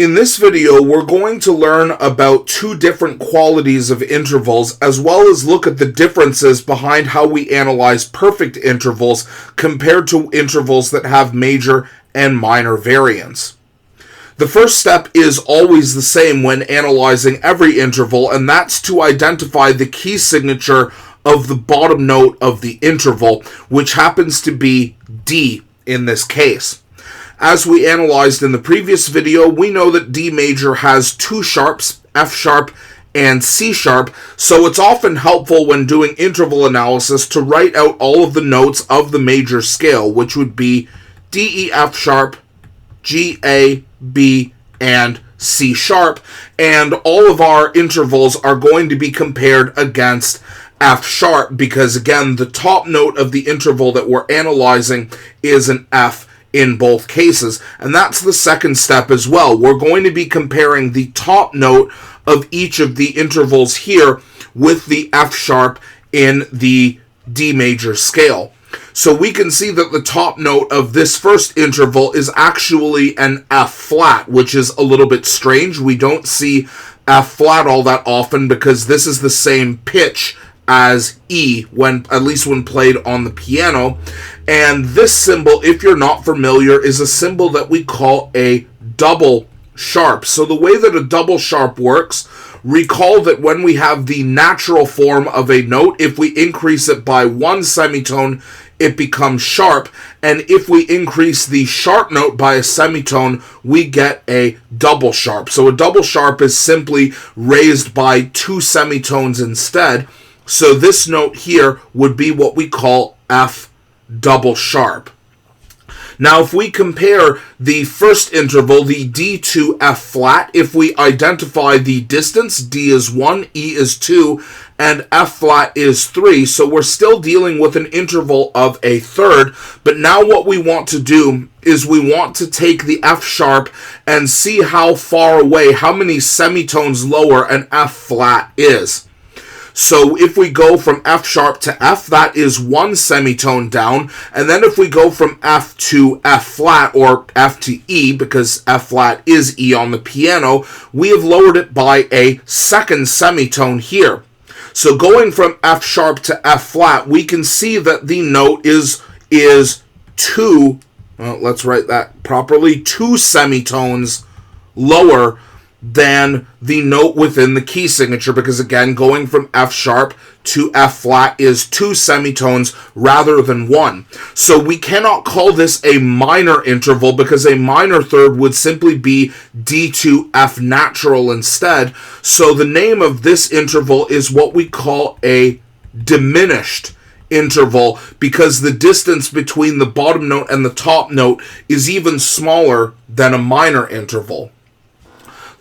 In this video, we're going to learn about two different qualities of intervals, as well as look at the differences behind how we analyze perfect intervals compared to intervals that have major and minor variance. The first step is always the same when analyzing every interval, and that's to identify the key signature of the bottom note of the interval, which happens to be D in this case. As we analyzed in the previous video, we know that D major has two sharps, F sharp and C sharp, so it's often helpful when doing interval analysis to write out all of the notes of the major scale, which would be D, E, F sharp, G, A, B, and C sharp, and all of our intervals are going to be compared against F sharp because, again, the top note of the interval that we're analyzing is an F in both cases, and that's the second step as well. We're going to be comparing the top note of each of the intervals here with the F sharp in the D major scale. So we can see that the top note of this first interval is actually an F flat, which is a little bit strange. We don't see F flat all that often because this is the same pitch as E, at least when played on the piano. And this symbol, if you're not familiar, is a symbol that we call a double sharp. So the way that a double sharp works, recall that when we have the natural form of a note, if we increase it by one semitone, it becomes sharp, and if we increase the sharp note by a semitone, we get a double sharp. So a double sharp is simply raised by two semitones instead. So this note here would be what we call F double sharp. Now, if we compare the first interval, the D to F flat, if we identify the distance, D is 1, E is 2, and F flat is 3, so we're still dealing with an interval of a third, but now what we want to do is we want to take the F sharp and see how far away, how many semitones lower an F flat is. So if we go from F sharp to F, that is one semitone down. And then if we go from F to F flat, or F to E, because F flat is E on the piano, we have lowered it by a second semitone here. So going from F sharp to F flat, we can see that the note is two, well, let's write that properly, two semitones lower than the note within the key signature, because again, going from F sharp to F flat is two semitones rather than one. So we cannot call this a minor interval because a minor third would simply be D to F natural instead. So the name of this interval is what we call a diminished interval because the distance between the bottom note and the top note is even smaller than a minor interval.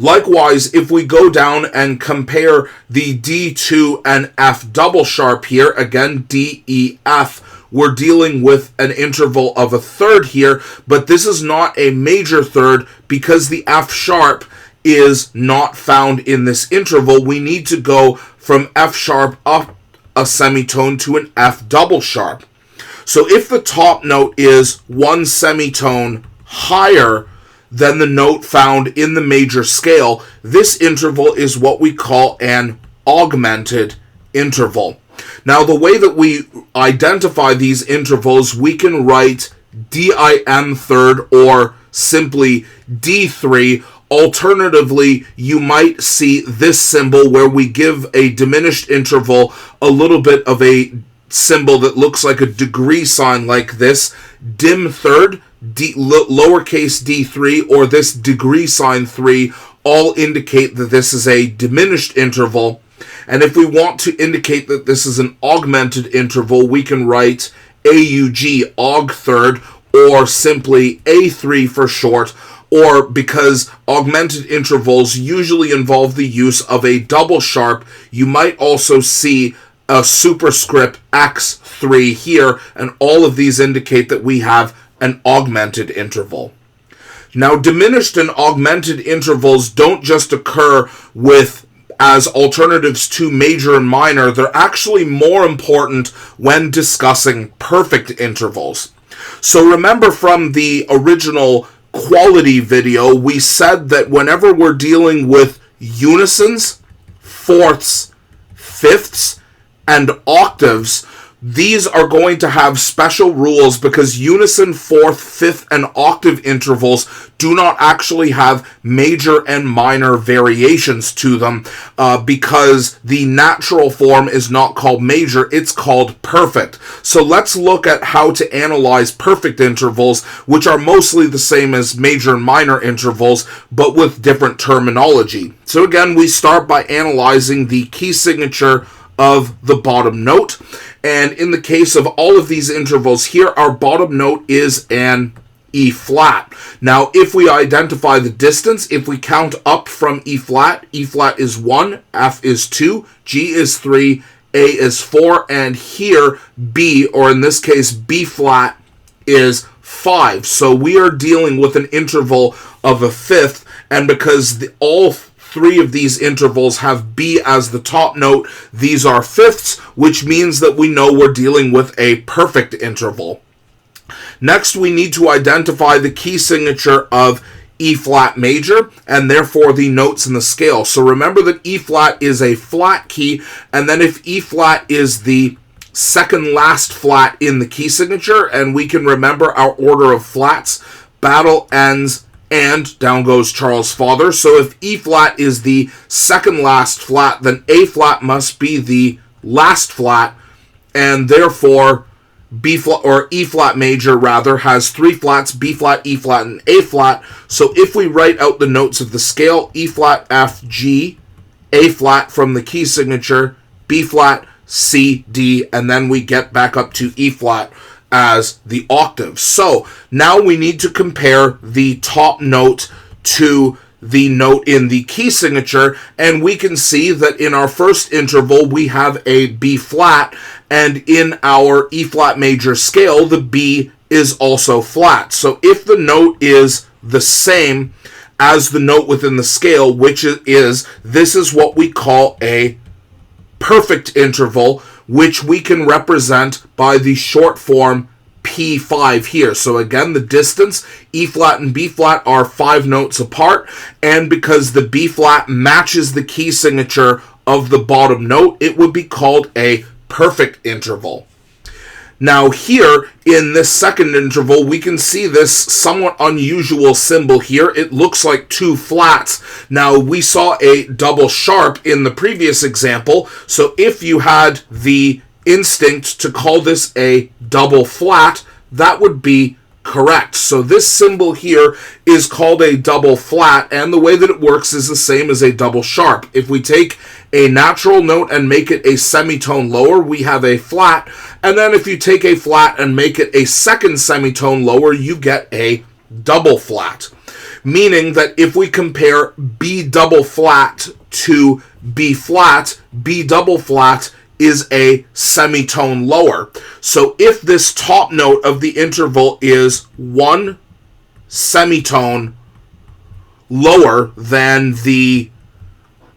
Likewise, if we go down and compare the D to an F double sharp here, again, D, E, F, we're dealing with an interval of a third here, but this is not a major third because the F sharp is not found in this interval. We need to go from F sharp up a semitone to an F double sharp. So if the top note is one semitone higher than the note found in the major scale, this interval is what we call an augmented interval. Now, the way that we identify these intervals, we can write DIM third or simply D3. Alternatively, you might see this symbol where we give a diminished interval a little bit of a symbol that looks like a degree sign like this, dim third, lowercase d3, or this degree sign 3, all indicate that this is a diminished interval. And if we want to indicate that this is an augmented interval, we can write AUG, aug third, or simply A3 for short, or because augmented intervals usually involve the use of a double sharp, you might also see a superscript X3 here, and all of these indicate that we have an augmented interval. Now, diminished and augmented intervals don't just occur as alternatives to major and minor. They're actually more important when discussing perfect intervals. So remember from the original quality video, we said that whenever we're dealing with unisons, fourths, fifths, and octaves, these are going to have special rules because unison, fourth, fifth, and octave intervals do not actually have major and minor variations to them because the natural form is not called major, it's called perfect. So let's look at how to analyze perfect intervals, which are mostly the same as major and minor intervals, but with different terminology. So again, we start by analyzing the key signature of the bottom note. And in the case of all of these intervals here, our bottom note is an E flat. Now, if we identify the distance, if we count up from E flat is 1, F is 2, G is 3, A is 4, and here B, or in this case B flat, is 5. So we are dealing with an interval of a fifth, and because all three of these intervals have B as the top note, these are fifths, which means that we know we're dealing with a perfect interval. Next, we need to identify the key signature of E flat major, and therefore the notes in the scale. So remember that E flat is a flat key, and then if E flat is the second last flat in the key signature, and we can remember our order of flats, battle ends, and down goes Charles' father. So if E flat is the second last flat, then A flat must be the last flat, and therefore B flat, or E flat major rather, has three flats: B flat, E flat, and A flat. So if we write out the notes of the scale, E flat, F, G, A flat from the key signature, B flat, C, D, and then we get back up to E flat as the octave. So now we need to compare the top note to the note in the key signature, and we can see that in our first interval we have a B flat, and in our E flat major scale the B is also flat. So if the note is the same as the note within the scale, which is this is what we call a perfect interval, which we can represent by the short form P5 here. So again, the distance, E flat and B flat are 5 notes apart, and because the B flat matches the key signature of the bottom note, it would be called a perfect interval. Now here, in this second interval, we can see this somewhat unusual symbol here. It looks like 2 flats. Now, we saw a double sharp in the previous example, so if you had the instinct to call this a double flat, that would be correct. So this symbol here is called a double flat, and the way that it works is the same as a double sharp. If we take a natural note and make it a semitone lower, we have a flat, and then if you take a flat and make it a second semitone lower, you get a double flat. Meaning that if we compare B double flat to B flat, B double flat is a semitone lower. So if this top note of the interval is 1 semitone lower than the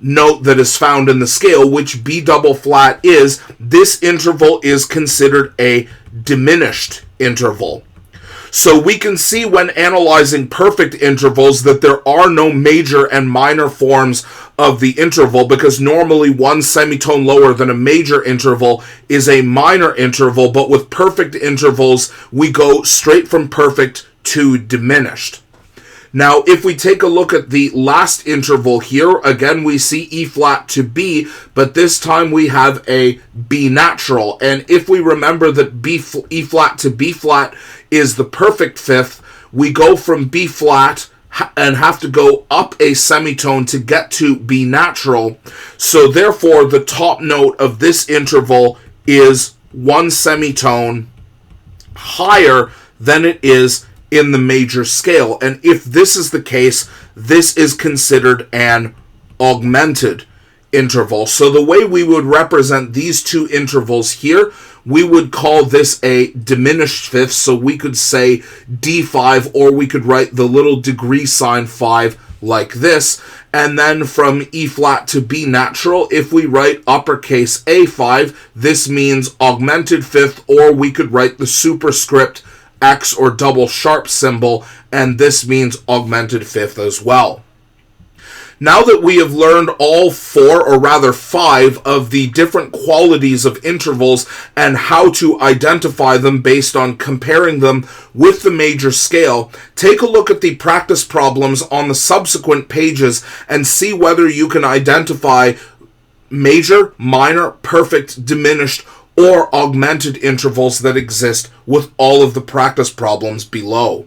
note that is found in the scale, which B double flat is, this interval is considered a diminished interval. So we can see when analyzing perfect intervals that there are no major and minor forms of the interval, because normally 1 semitone lower than a major interval is a minor interval, but with perfect intervals we go straight from perfect to diminished. Now, if we take a look at the last interval here, again we see E flat to B, but this time we have a B natural. And if we remember that E flat to B flat is the perfect fifth, we go from B flat and have to go up a semitone to get to B natural. So therefore, the top note of this interval is 1 semitone higher than it is in the major scale. And if this is the case, this is considered an augmented interval. So the way we would represent these two intervals here, we would call this a diminished fifth. So we could say D5, or we could write the little degree sign 5 like this. And then from E flat to B natural, if we write uppercase A5, this means augmented fifth, or we could write the superscript X or double sharp symbol, and this means augmented fifth as well. Now that we have learned all four, or rather five, of the different qualities of intervals and how to identify them based on comparing them with the major scale, take a look at the practice problems on the subsequent pages and see whether you can identify major, minor, perfect, diminished, or augmented intervals that exist with all of the practice problems below.